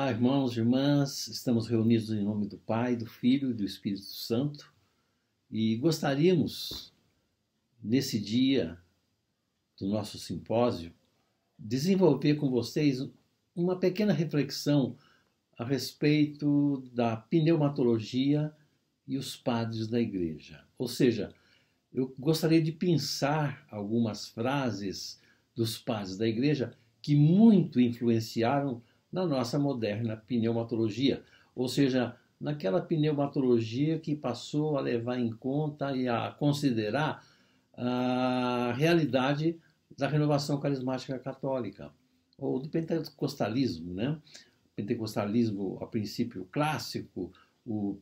Olá, irmãos e irmãs, estamos reunidos em nome do Pai, do Filho e do Espírito Santo e gostaríamos, nesse dia do nosso simpósio, desenvolver com vocês uma pequena reflexão a respeito da pneumatologia e os padres da Igreja. Ou seja, eu gostaria de pensar algumas frases dos padres da Igreja que muito influenciaram na nossa moderna pneumatologia, ou seja, naquela pneumatologia que passou a levar em conta e a considerar a realidade da renovação carismática católica, ou do pentecostalismo, né? O pentecostalismo, a princípio, clássico, o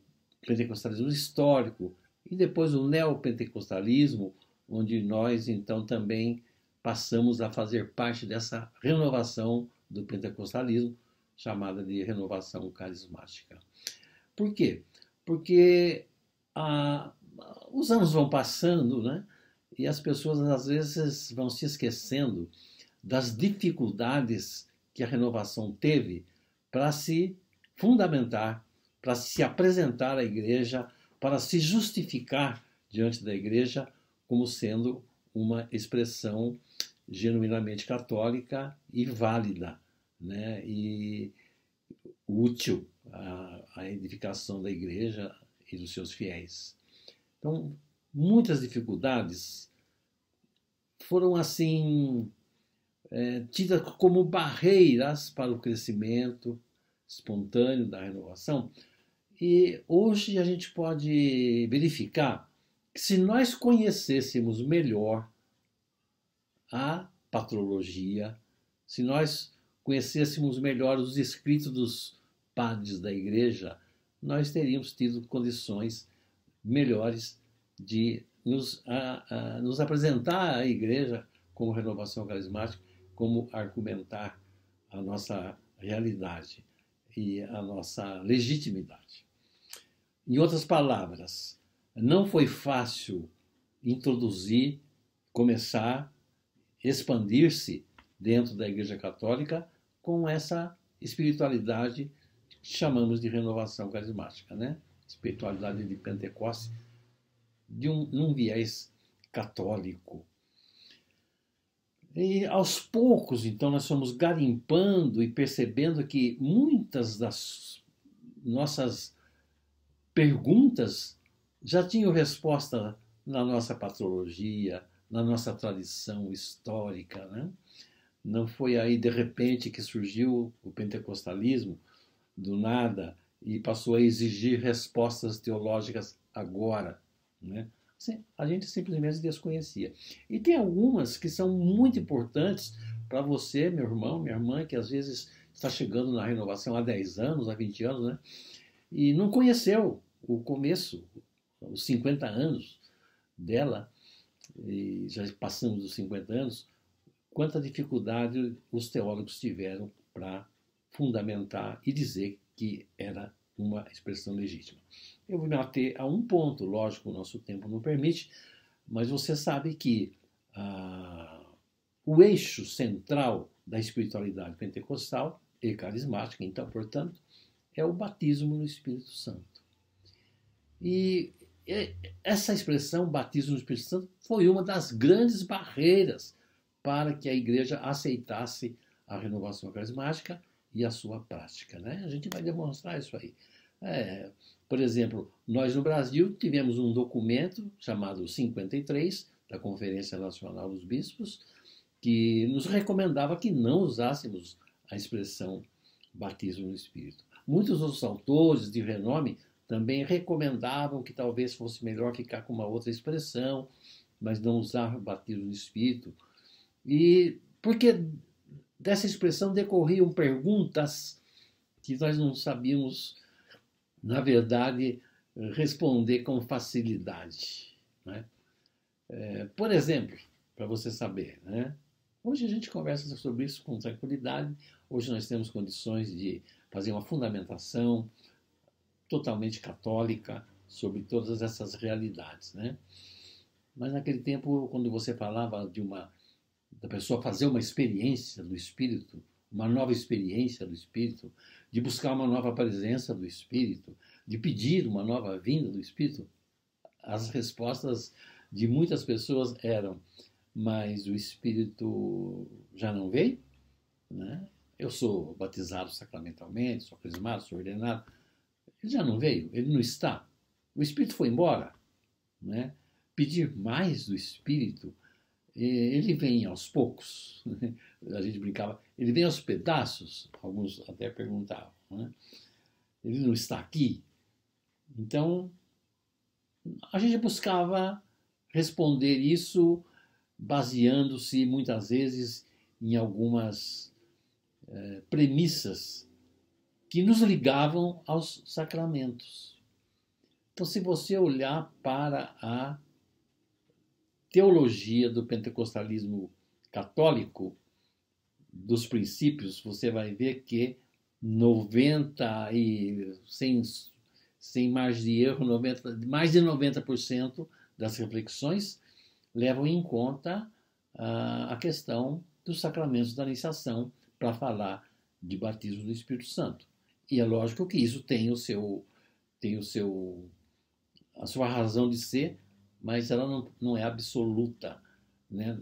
pentecostalismo histórico, e depois o neopentecostalismo, onde nós, então, também passamos a fazer parte dessa renovação do pentecostalismo, chamada de renovação carismática. Por quê? Porque os anos vão passando, né? E as pessoas às vezes vão se esquecendo das dificuldades que a renovação teve para se fundamentar, para se apresentar à igreja, para se justificar diante da igreja como sendo uma expressão genuinamente católica e válida, né? E útil à edificação da igreja e dos seus fiéis. Então, muitas dificuldades foram assim tidas como barreiras para o crescimento espontâneo da renovação. E hoje a gente pode verificar que se nós conhecêssemos melhor a patrologia, se nós conhecêssemos melhor os escritos dos padres da igreja, nós teríamos tido condições melhores de nos apresentar à igreja como renovação carismática, como argumentar a nossa realidade e a nossa legitimidade. Em outras palavras, não foi fácil introduzir, começar, expandir-se dentro da Igreja Católica com essa espiritualidade que chamamos de renovação carismática, né? Espiritualidade de Pentecostes, num viés católico. E aos poucos, então, nós fomos garimpando e percebendo que muitas das nossas perguntas já tinham resposta na nossa patrologia, na nossa tradição histórica, né? Não foi aí de repente que surgiu o pentecostalismo do nada e passou a exigir respostas teológicas agora, né? A gente simplesmente desconhecia. E tem algumas que são muito importantes para você, meu irmão, minha irmã, que às vezes está chegando na renovação há 10 anos, há 20 anos, né? E não conheceu o começo, os 50 anos dela, e já passamos dos 50 anos, quanta dificuldade os teólogos tiveram para fundamentar e dizer que era uma expressão legítima. Eu vou me ater a um ponto, lógico, o nosso tempo não permite, mas você sabe que o eixo central da espiritualidade pentecostal e carismática, então, portanto, é o batismo no Espírito Santo. E essa expressão, batismo no Espírito Santo, foi uma das grandes barreiras para que a igreja aceitasse a renovação carismática e a sua prática, né? A gente vai demonstrar isso aí. Por exemplo, nós no Brasil tivemos um documento chamado 53, da Conferência Nacional dos Bispos, que nos recomendava que não usássemos a expressão batismo no Espírito. Muitos outros autores de renome também recomendavam que talvez fosse melhor ficar com uma outra expressão, mas não usar o batismo no Espírito. E porque dessa expressão decorriam perguntas que nós não sabíamos, na verdade, responder com facilidade, né? Por exemplo, para você saber, né? Hoje a gente conversa sobre isso com tranquilidade, hoje nós temos condições de fazer uma fundamentação totalmente católica sobre todas essas realidades, né? Mas naquele tempo, quando você falava da pessoa fazer uma experiência do Espírito, uma nova experiência do Espírito, de buscar uma nova presença do Espírito, de pedir uma nova vinda do Espírito, as respostas de muitas pessoas eram: mas o Espírito já não veio? Né? Eu sou batizado sacramentalmente, sou crismado, sou ordenado. Ele já não veio, ele não está. O Espírito foi embora. Né? Pedir mais do Espírito, ele vem aos poucos. Né? A gente brincava, ele vem aos pedaços, alguns até perguntavam. Né? Ele não está aqui. Então, a gente buscava responder isso baseando-se muitas vezes em algumas premissas que nos ligavam aos sacramentos. Então, se você olhar para a teologia do pentecostalismo católico, dos princípios, você vai ver que 90 e sem margem de erro, mais de 90% das reflexões levam em conta a questão dos sacramentos da iniciação para falar de batismo do Espírito Santo. E é lógico que isso tem a sua razão de ser, mas ela não é absoluta. Né?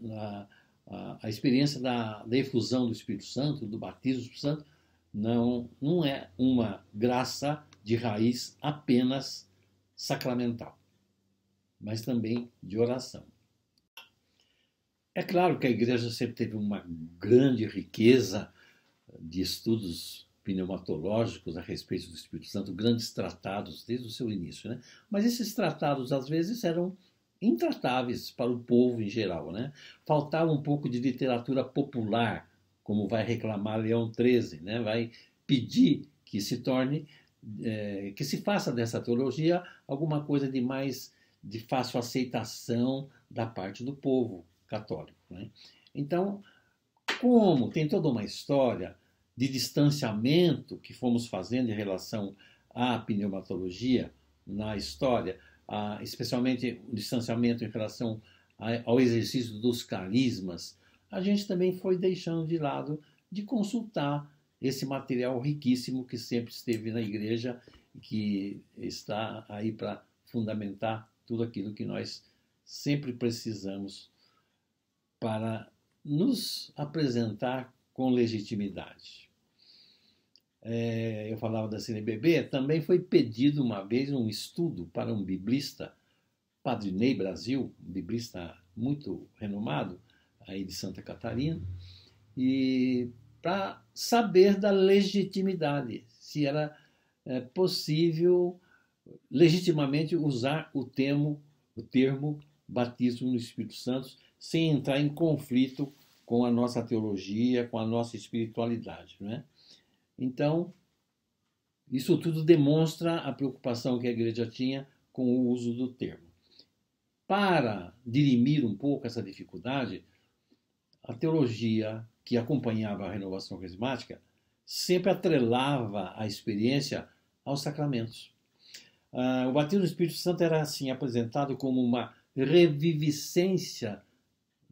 A experiência da efusão do Espírito Santo, do batismo do Espírito Santo, não é uma graça de raiz apenas sacramental, mas também de oração. É claro que a Igreja sempre teve uma grande riqueza de estudos pneumatológicos a respeito do Espírito Santo, grandes tratados desde o seu início, né? Mas esses tratados às vezes eram intratáveis para o povo em geral, né? Faltava um pouco de literatura popular, como vai reclamar Leão XIII, né? Vai pedir que se torne, que se faça dessa teologia alguma coisa de fácil aceitação da parte do povo católico, né? Então, como tem toda uma história de distanciamento que fomos fazendo em relação à pneumatologia na história, especialmente o distanciamento em relação ao exercício dos carismas, a gente também foi deixando de lado de consultar esse material riquíssimo que sempre esteve na Igreja, que está aí para fundamentar tudo aquilo que nós sempre precisamos para nos apresentar com legitimidade. Eu falava da CNBB, também foi pedido uma vez um estudo para um biblista, Padre Ney Brasil, um biblista muito renomado, aí de Santa Catarina, e para saber da legitimidade, se era possível legitimamente usar o termo batismo no Espírito Santo sem entrar em conflito com a nossa teologia, com a nossa espiritualidade, não é? Então, isso tudo demonstra a preocupação que a Igreja tinha com o uso do termo. Para dirimir um pouco essa dificuldade, a teologia que acompanhava a renovação carismática sempre atrelava a experiência aos sacramentos. O batismo do Espírito Santo era assim apresentado como uma reviviscência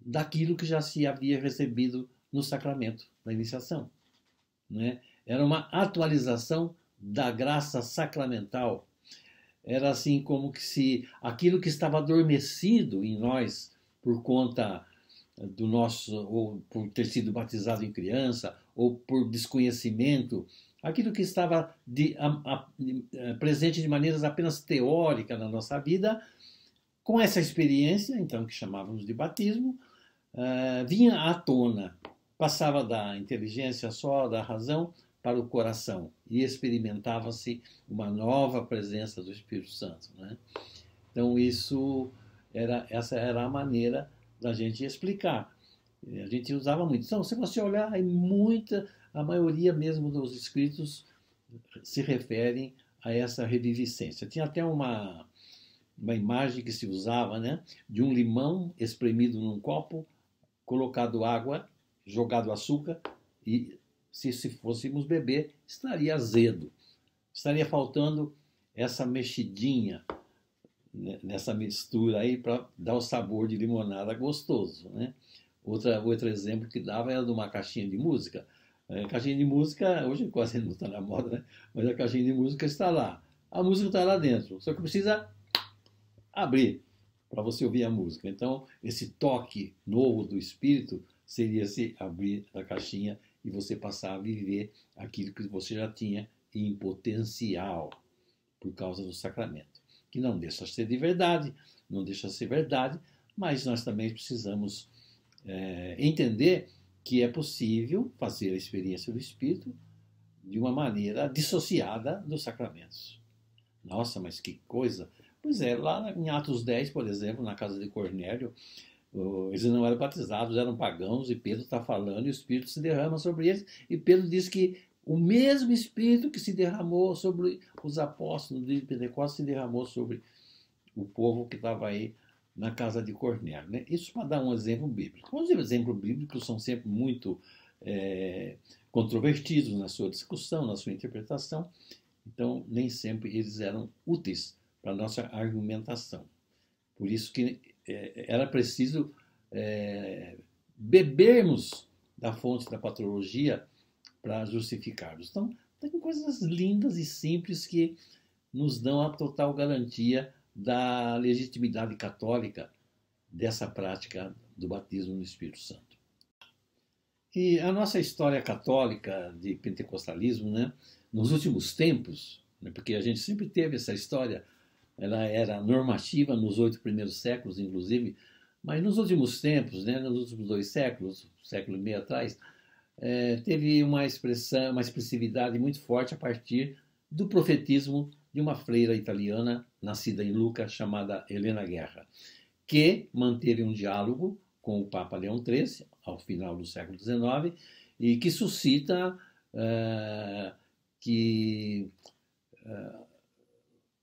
daquilo que já se havia recebido no sacramento da iniciação, né? Era uma atualização da graça sacramental. Era assim como que se aquilo que estava adormecido em nós por conta do nosso, ou por ter sido batizado em criança, ou por desconhecimento, aquilo que estava presente de maneiras apenas teóricas na nossa vida, com essa experiência, então, que chamávamos de batismo, vinha à tona, passava da inteligência só, da razão, para o coração, e experimentava-se uma nova presença do Espírito Santo, né? Então, essa era a maneira da gente explicar. A gente usava muito. Então, se você olhar, a maioria mesmo dos escritos se referem a essa reviviscência. Tinha até uma imagem que se usava, né, de um limão espremido num copo, colocado água, jogado açúcar, e se fôssemos beber, estaria azedo. Estaria faltando essa mexidinha nessa mistura aí para dar o sabor de limonada gostoso, né? Outro exemplo que dava era de uma caixinha de música. Caixinha de música, hoje quase não está na moda, né? Mas a caixinha de música está lá. A música está lá dentro, só que precisa abrir para você ouvir a música. Então, esse toque novo do Espírito seria se abrir a caixinha e você passar a viver aquilo que você já tinha em potencial por causa do sacramento, que não deixa de ser de verdade, não deixa de ser verdade, mas nós também precisamos entender que é possível fazer a experiência do Espírito de uma maneira dissociada dos sacramentos. Nossa, mas que coisa! Pois é, lá em Atos 10, por exemplo, na casa de Cornélio, eles não eram batizados, eram pagãos, e Pedro está falando, e o Espírito se derrama sobre eles, e Pedro diz que o mesmo Espírito que se derramou sobre os apóstolos no dia de Pentecostes se derramou sobre o povo que estava aí na casa de Cornélio. Né? Isso para dar um exemplo bíblico. Os exemplos bíblicos são sempre muito controvertidos na sua discussão, na sua interpretação, então nem sempre eles eram úteis para a nossa argumentação. Por isso que era preciso bebermos da fonte da patrologia para justificarmos. Então, tem coisas lindas e simples que nos dão a total garantia da legitimidade católica dessa prática do batismo no Espírito Santo. E a nossa história católica de pentecostalismo, né, nos últimos tempos, né, porque a gente sempre teve essa história, ela era normativa nos 8 primeiros séculos, inclusive, mas nos últimos tempos, né, nos últimos 2 séculos, século e meio atrás, teve uma expressividade muito forte a partir do profetismo de uma freira italiana nascida em Lucca, chamada Helena Guerra, que manteve um diálogo com o Papa Leão XIII, ao final do século XIX, e que suscita,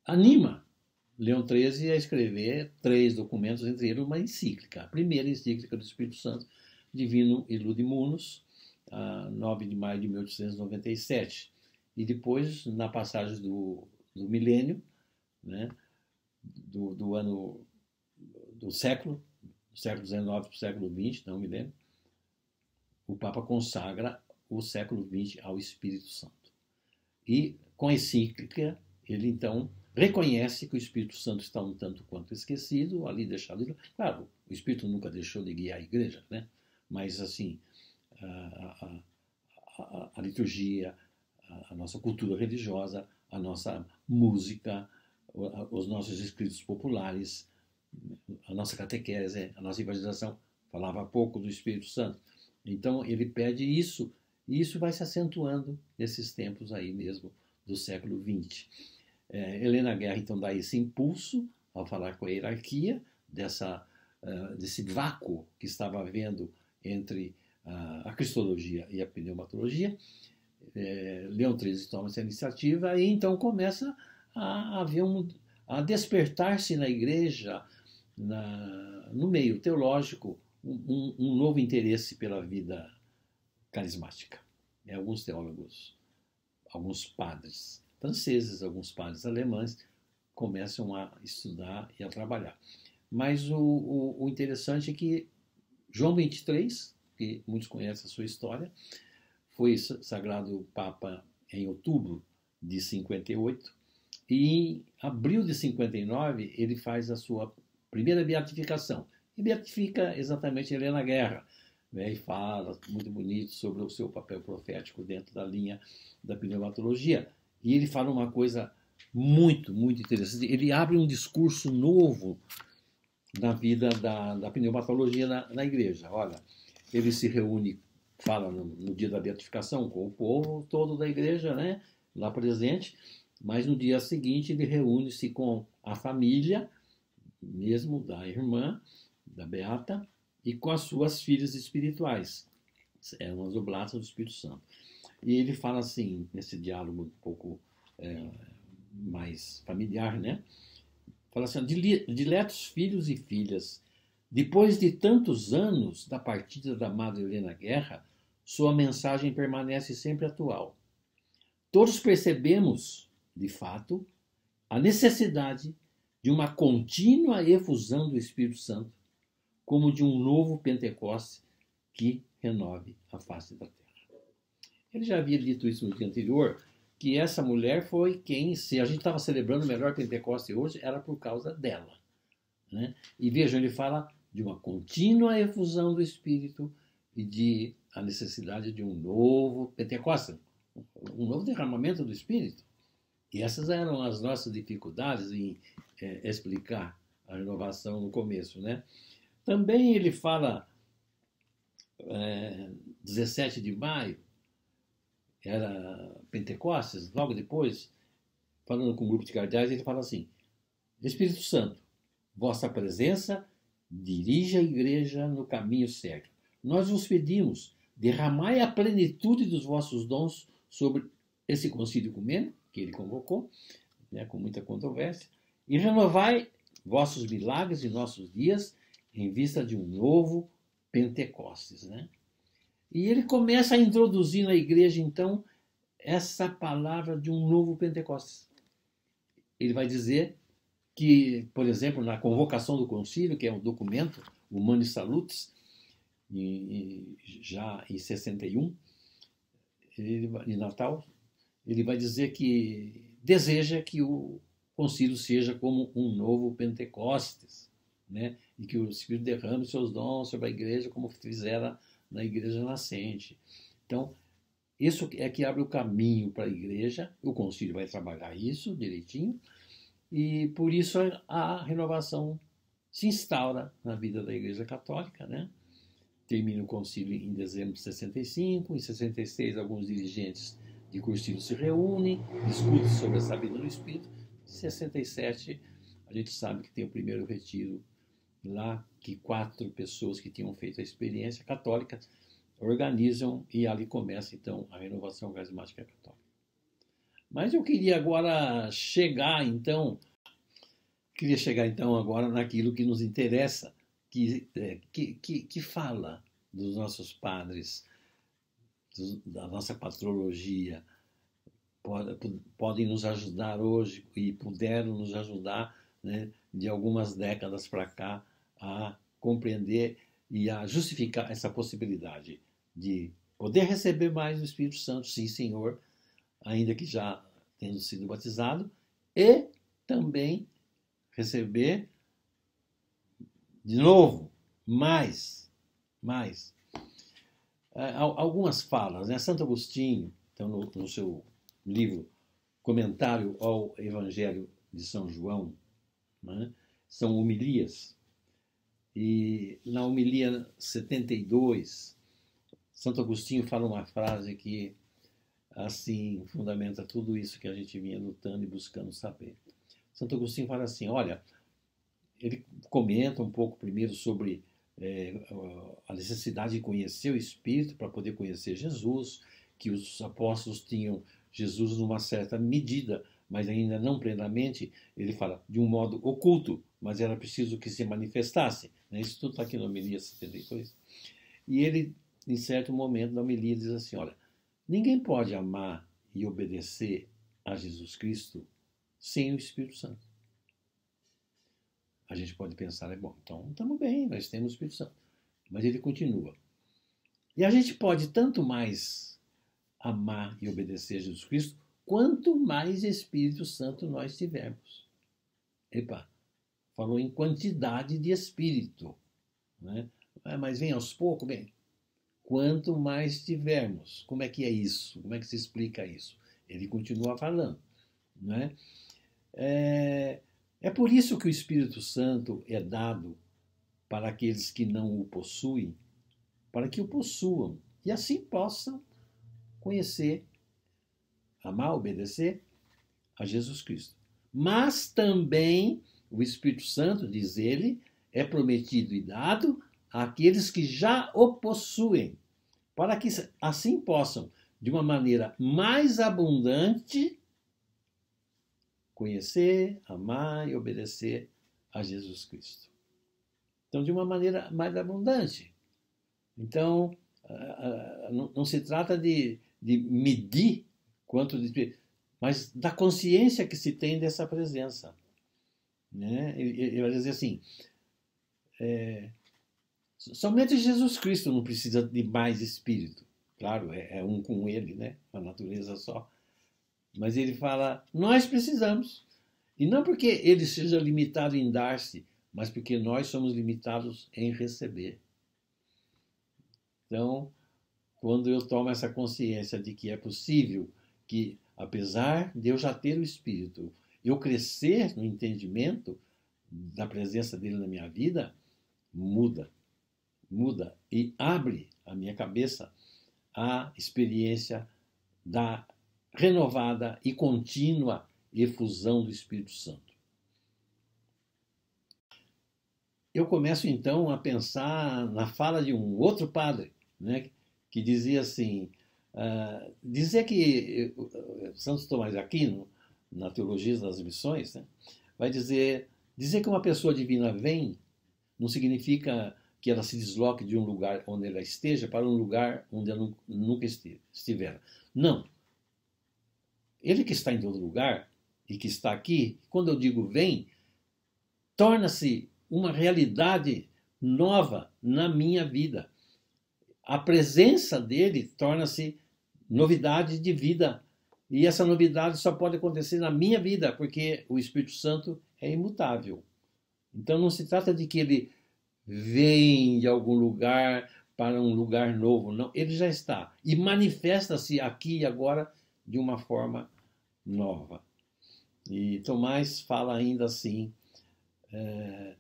anima Leão XIII a escrever 3 documentos, entre eles uma encíclica. A primeira encíclica do Espírito Santo, Divino Illudi Munus, 9 de maio de 1897. E depois, na passagem do milênio, né, do século XIX para o século XX, não milênio, o Papa consagra o século XX ao Espírito Santo. E com a encíclica, ele então reconhece que o Espírito Santo está um tanto quanto esquecido, ali deixado. Claro, o Espírito nunca deixou de guiar a igreja, né? Mas assim, a liturgia, a nossa cultura religiosa, a nossa música, os nossos escritos populares, a nossa catequese, a nossa evangelização falava pouco do Espírito Santo. Então ele pede isso, e isso vai se acentuando nesses tempos aí mesmo do século XX. Helena Guerra então dá esse impulso ao falar com a hierarquia desse vácuo que estava havendo entre a cristologia e a pneumatologia. Leão XIII toma essa iniciativa e então começa a haver a despertar-se na igreja, no meio teológico, um novo interesse pela vida carismática. Alguns teólogos, alguns padres franceses, alguns padres alemães começam a estudar e a trabalhar. Mas o interessante é que João XXIII, que muitos conhecem a sua história, foi sagrado Papa em outubro de 58, e em abril de 59 ele faz a sua primeira beatificação. E beatifica exatamente Helena Guerra, né, e fala muito bonito sobre o seu papel profético dentro da linha da pneumatologia. E ele fala uma coisa muito, muito interessante. Ele abre um discurso novo na vida da pneumatologia na igreja. Olha, ele se reúne, fala no dia da beatificação com o povo todo da igreja, né, lá presente, mas no dia seguinte ele reúne-se com a família, mesmo da irmã, da Beata, e com as suas filhas espirituais. Eram as oblatas do Espírito Santo. E ele fala assim, nesse diálogo um pouco mais familiar, né? Fala assim, diletos filhos e filhas, depois de tantos anos da partida da Madre Helena Guerra, sua mensagem permanece sempre atual. Todos percebemos, de fato, a necessidade de uma contínua efusão do Espírito Santo, como de um novo Pentecostes que renove a face da terra. Ele já havia dito isso no dia anterior, que essa mulher foi quem, se a gente estava celebrando o melhor Pentecoste hoje, era por causa dela. Né? E vejam, ele fala de uma contínua efusão do Espírito e de a necessidade de um novo Pentecostes, um novo derramamento do Espírito. E essas eram as nossas dificuldades em explicar a renovação no começo. Né? Também ele fala, 17 de maio, era Pentecostes, logo depois, falando com um grupo de cardeais, ele fala assim: Espírito Santo, vossa presença dirige a igreja no caminho certo. Nós vos pedimos, derramai a plenitude dos vossos dons sobre esse concílio ecumênico, que ele convocou, né, com muita controvérsia, e renovai vossos milagres em nossos dias em vista de um novo Pentecostes. Né? E ele começa a introduzir na igreja, então, essa palavra de um novo Pentecostes. Ele vai dizer que, por exemplo, na convocação do concílio, que é um documento, o Humani Salutis, já em 61, em Natal, ele vai dizer que deseja que o concílio seja como um novo Pentecostes, né? E que o Espírito derrame seus dons sobre a igreja como fizera na igreja nascente. Então, isso é que abre o caminho para a igreja, o concílio vai trabalhar isso direitinho, e por isso a renovação se instaura na vida da Igreja Católica. Né? Termina o concílio em dezembro de 65, em 66 alguns dirigentes de concílio se reúnem, discutem sobre a sabedoria do Espírito. Em 67 a gente sabe que tem o primeiro retiro lá, que 4 pessoas que tinham feito a experiência católica organizam e ali começa então a renovação carismática católica. Mas eu queria agora chegar então agora naquilo que nos interessa, que fala dos nossos padres, da nossa patrologia, podem nos ajudar hoje e puderam nos ajudar, né, de algumas décadas para cá a compreender e a justificar essa possibilidade de poder receber mais do Espírito Santo, sim, Senhor, ainda que já tendo sido batizado, e também receber de novo, mais. Algumas falas, né? Santo Agostinho, então, no seu livro Comentário ao Evangelho de São João, né? São homilias, e na homilia 72, Santo Agostinho fala uma frase que assim fundamenta tudo isso que a gente vinha lutando e buscando saber. Santo Agostinho fala assim, olha, ele comenta um pouco primeiro sobre a necessidade de conhecer o Espírito para poder conhecer Jesus, que os apóstolos tinham Jesus numa certa medida, mas ainda não plenamente. Ele fala de um modo oculto, mas era preciso que se manifestasse. Né? Isso tudo está aqui na homilia 72. E ele, em certo momento da homilia, diz assim, olha, ninguém pode amar e obedecer a Jesus Cristo sem o Espírito Santo. A gente pode pensar, bom, então estamos bem, nós temos o Espírito Santo. Mas ele continua. E a gente pode tanto mais amar e obedecer a Jesus Cristo, quanto mais Espírito Santo nós tivermos. Epa, falou em quantidade de Espírito. Né? Mas vem aos poucos, bem. Quanto mais tivermos. Como é que é isso? Como é que se explica isso? Ele continua falando. Né? É por isso que o Espírito Santo é dado para aqueles que não o possuem, para que o possuam e assim possam conhecer, amar, obedecer a Jesus Cristo. Mas também o Espírito Santo, diz ele, é prometido e dado àqueles que já o possuem, para que assim possam, de uma maneira mais abundante, conhecer, amar e obedecer a Jesus Cristo. Então, de uma maneira mais abundante. Então, não se trata de medir quanto de, mas da consciência que se tem dessa presença. Né? Ele vai dizer assim, somente Jesus Cristo não precisa de mais Espírito. Claro, é um com ele, né? A natureza só. Mas ele fala, nós precisamos. E não porque ele seja limitado em dar-se, mas porque nós somos limitados em receber. Então, quando eu tomo essa consciência de que é possível que, apesar de eu já ter o Espírito, eu crescer no entendimento da presença dele na minha vida, muda e abre a minha cabeça à experiência da renovada e contínua efusão do Espírito Santo. Eu começo então a pensar na fala de um outro padre, né, que dizia assim, dizer que Santo Tomás de Aquino, na Teologia das Missões, né, vai dizer que uma pessoa divina vem não significa que ela se desloque de um lugar onde ela esteja para um lugar onde ela nunca estivera. Não. Ele que está em todo lugar e que está aqui, quando eu digo vem, torna-se uma realidade nova na minha vida. A presença dele torna-se novidade de vida. E essa novidade só pode acontecer na minha vida, porque o Espírito Santo é imutável. Então não se trata de que ele vem de algum lugar para um lugar novo. Não, ele já está. E manifesta-se aqui e agora de uma forma nova. E Tomás fala ainda assim,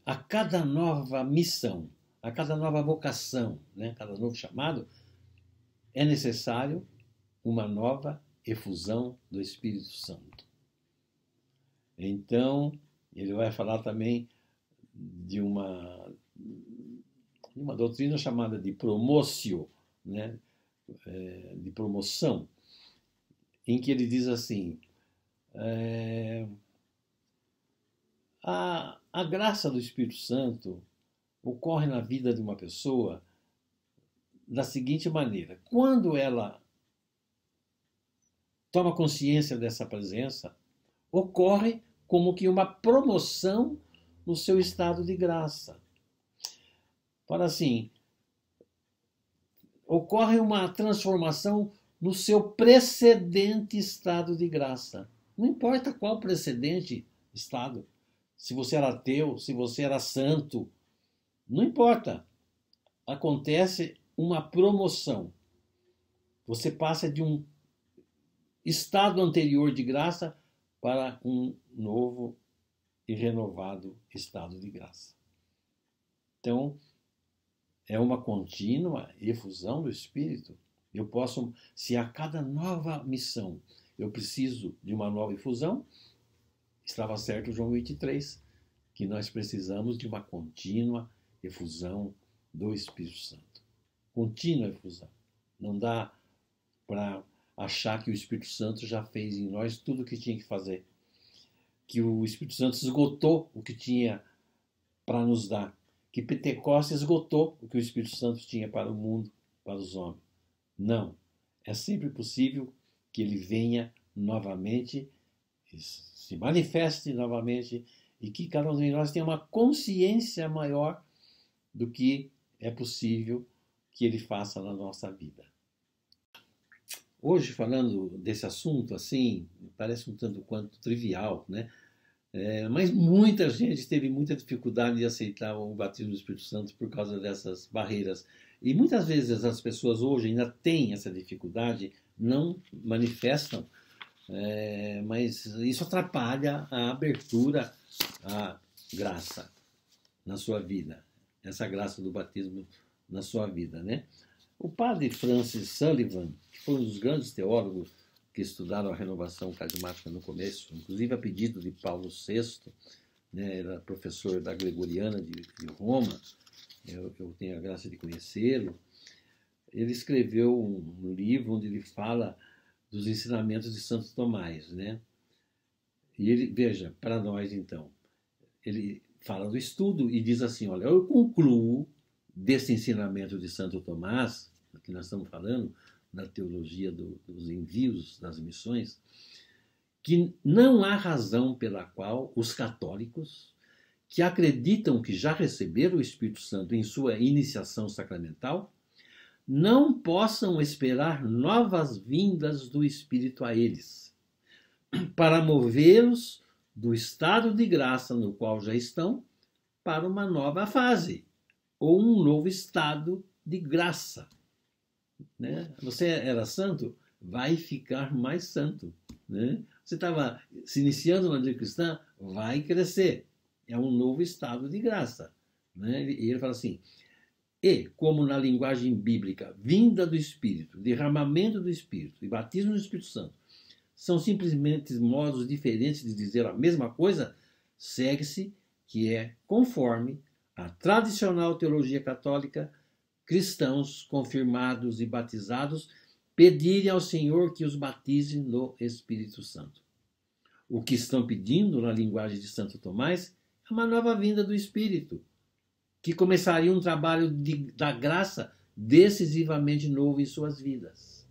a cada nova missão, a cada nova vocação, né, cada novo chamado, é necessário uma nova efusão do Espírito Santo. Então, ele vai falar também de uma doutrina chamada de promotio, né, de promoção, em que ele diz assim, a graça do Espírito Santo ocorre na vida de uma pessoa da seguinte maneira: quando ela toma consciência dessa presença, ocorre como que uma promoção no seu estado de graça. Para assim, ocorre uma transformação no seu precedente estado de graça. Não importa qual precedente estado, se você era ateu, se você era santo, não importa. Acontece uma promoção. Você passa de um estado anterior de graça para um novo e renovado estado de graça. Então, é uma contínua efusão do Espírito. Eu posso, se a cada nova missão eu preciso de uma nova efusão, estava certo João 23, que nós precisamos de uma contínua efusão do Espírito Santo. Contínua efusão. Não dá para achar que o Espírito Santo já fez em nós tudo o que tinha que fazer. Que o Espírito Santo esgotou o que tinha para nos dar. Que Pentecostes esgotou o que o Espírito Santo tinha para o mundo, para os homens. Não. É sempre possível que ele venha novamente, se manifeste novamente e que cada um de nós tenha uma consciência maior do que é possível que ele faça na nossa vida. Hoje, falando desse assunto, assim, parece um tanto quanto trivial, né? Mas muita gente teve muita dificuldade de aceitar o batismo do Espírito Santo por causa dessas barreiras. E muitas vezes as pessoas hoje ainda têm essa dificuldade, não manifestam, mas isso atrapalha a abertura à graça na sua vida, essa graça do batismo na sua vida, né? O padre Francis Sullivan, que foi um dos grandes teólogos que estudaram a renovação carismática no começo, inclusive a pedido de Paulo VI, né, era professor da Gregoriana de Roma, eu tenho a graça de conhecê-lo. Ele escreveu um livro onde ele fala dos ensinamentos de Santo Tomás, né? E ele, veja, para nós então, ele fala do estudo e diz assim, olha, eu concluo desse ensinamento de Santo Tomás, que nós estamos falando, na teologia dos envios, das missões, que não há razão pela qual os católicos, que acreditam que já receberam o Espírito Santo em sua iniciação sacramental, não possam esperar novas vindas do Espírito a eles, para movê-los do estado de graça no qual já estão para uma nova fase, ou um novo estado de graça. Né? Você era santo, vai ficar mais santo. Né? Você estava se iniciando na vida cristã, vai crescer. É um novo estado de graça. Né? E ele fala assim, e, como na linguagem bíblica, vinda do Espírito, derramamento do Espírito e batismo do Espírito Santo são simplesmente modos diferentes de dizer a mesma coisa, segue-se que é conforme a tradicional teologia católica, cristãos confirmados e batizados pedirem ao Senhor que os batize no Espírito Santo. O que estão pedindo na linguagem de Santo Tomás é uma nova vinda do Espírito, que começaria um trabalho da graça decisivamente novo em suas vidas.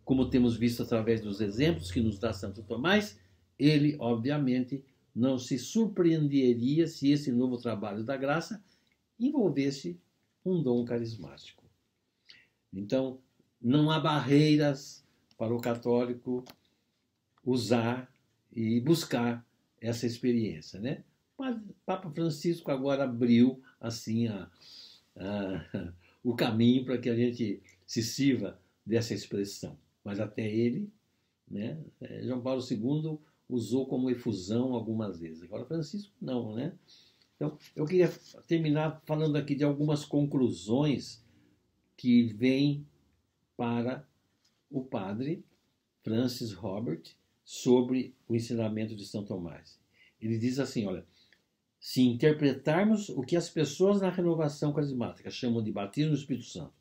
Como temos visto através dos exemplos que nos dá Santo Tomás, ele, obviamente, não se surpreenderia se esse novo trabalho da graça envolvesse um dom carismático. Então, não há barreiras para o católico usar e buscar essa experiência, né? Mas Papa Francisco agora abriu assim o caminho para que a gente se sirva dessa expressão. Mas até ele, né, João Paulo II usou como efusão algumas vezes. Agora Francisco não, né? Então, eu queria terminar falando aqui de algumas conclusões que vêm para o padre Francis Robert sobre o ensinamento de São Tomás. Ele diz assim, olha, se interpretarmos o que as pessoas na renovação carismática chamam de batismo do Espírito Santo,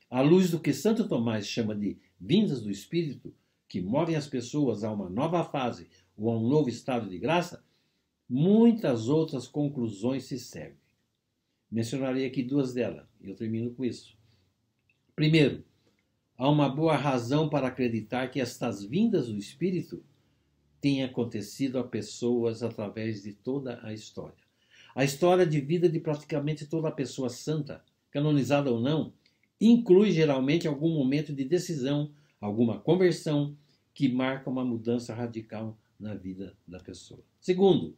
à luz do que Santo Tomás chama de vindas do Espírito, que movem as pessoas a uma nova fase ou a um novo estado de graça, muitas outras conclusões se seguem. Mencionarei aqui duas delas, e eu termino com isso. Primeiro, há uma boa razão para acreditar que estas vindas do Espírito têm acontecido a pessoas através de toda a história. A história de vida de praticamente toda pessoa santa, canonizada ou não, inclui geralmente algum momento de decisão, alguma conversão que marca uma mudança radical na vida da pessoa. Segundo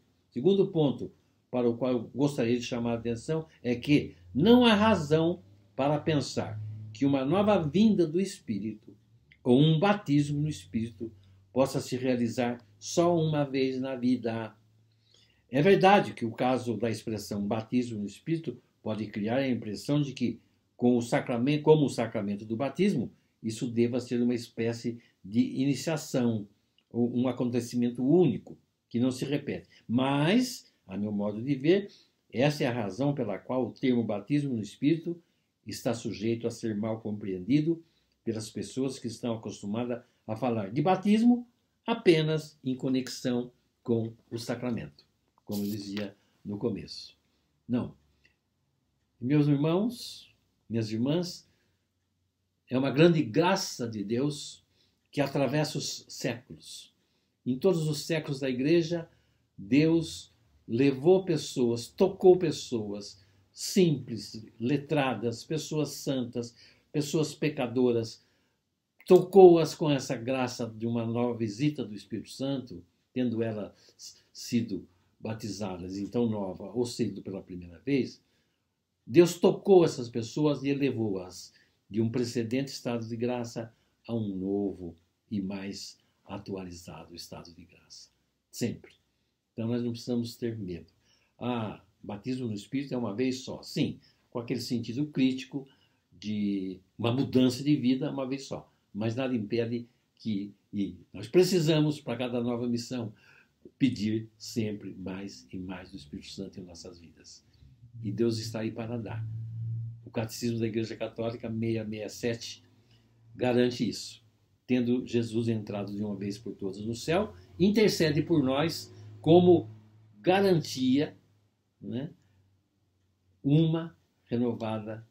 ponto para o qual eu gostaria de chamar a atenção é que não há razão para pensar que uma nova vinda do Espírito ou um batismo no Espírito possa se realizar só uma vez na vida. É verdade que o caso da expressão batismo no Espírito pode criar a impressão de que, como o sacramento do batismo, isso deva ser uma espécie de iniciação, ou um acontecimento único, que não se repete. Mas, a meu modo de ver, essa é a razão pela qual o termo batismo no Espírito está sujeito a ser mal compreendido pelas pessoas que estão acostumadas a falar de batismo apenas em conexão com o sacramento, como eu dizia no começo. Não. Meus irmãos, minhas irmãs, é uma grande graça de Deus que atravessa os séculos. Em todos os séculos da Igreja, Deus levou pessoas, tocou pessoas simples, letradas, pessoas santas, pessoas pecadoras, tocou-as com essa graça de uma nova visita do Espírito Santo, tendo elas sido batizadas, então nova, ou sido pela primeira vez. Deus tocou essas pessoas e elevou-as de um precedente estado de graça a um novo e mais atualizado estado de graça. Sempre. Então nós não precisamos ter medo. Batismo no Espírito é uma vez só. Sim, com aquele sentido crítico de uma mudança de vida uma vez só. Mas nada impede que nós precisamos, para cada nova missão, pedir sempre mais e mais do Espírito Santo em nossas vidas. E Deus está aí para dar. O Catecismo da Igreja Católica 667 garante isso. Tendo Jesus entrado de uma vez por todas no céu, intercede por nós como garantia, né, uma renovada,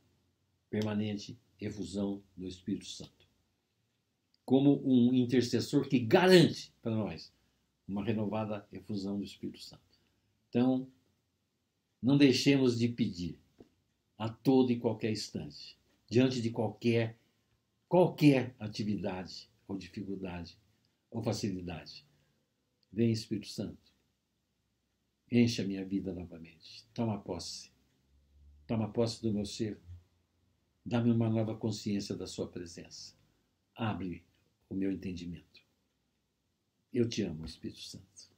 permanente efusão do Espírito Santo. Como um intercessor que garante para nós uma renovada efusão do Espírito Santo. Então, não deixemos de pedir a todo e qualquer instante. diante de qualquer atividade ou dificuldade ou facilidade. Vem, Espírito Santo, enche a minha vida novamente. Toma posse do meu ser. Dá-me uma nova consciência da sua presença. Abre o meu entendimento. Eu te amo, Espírito Santo.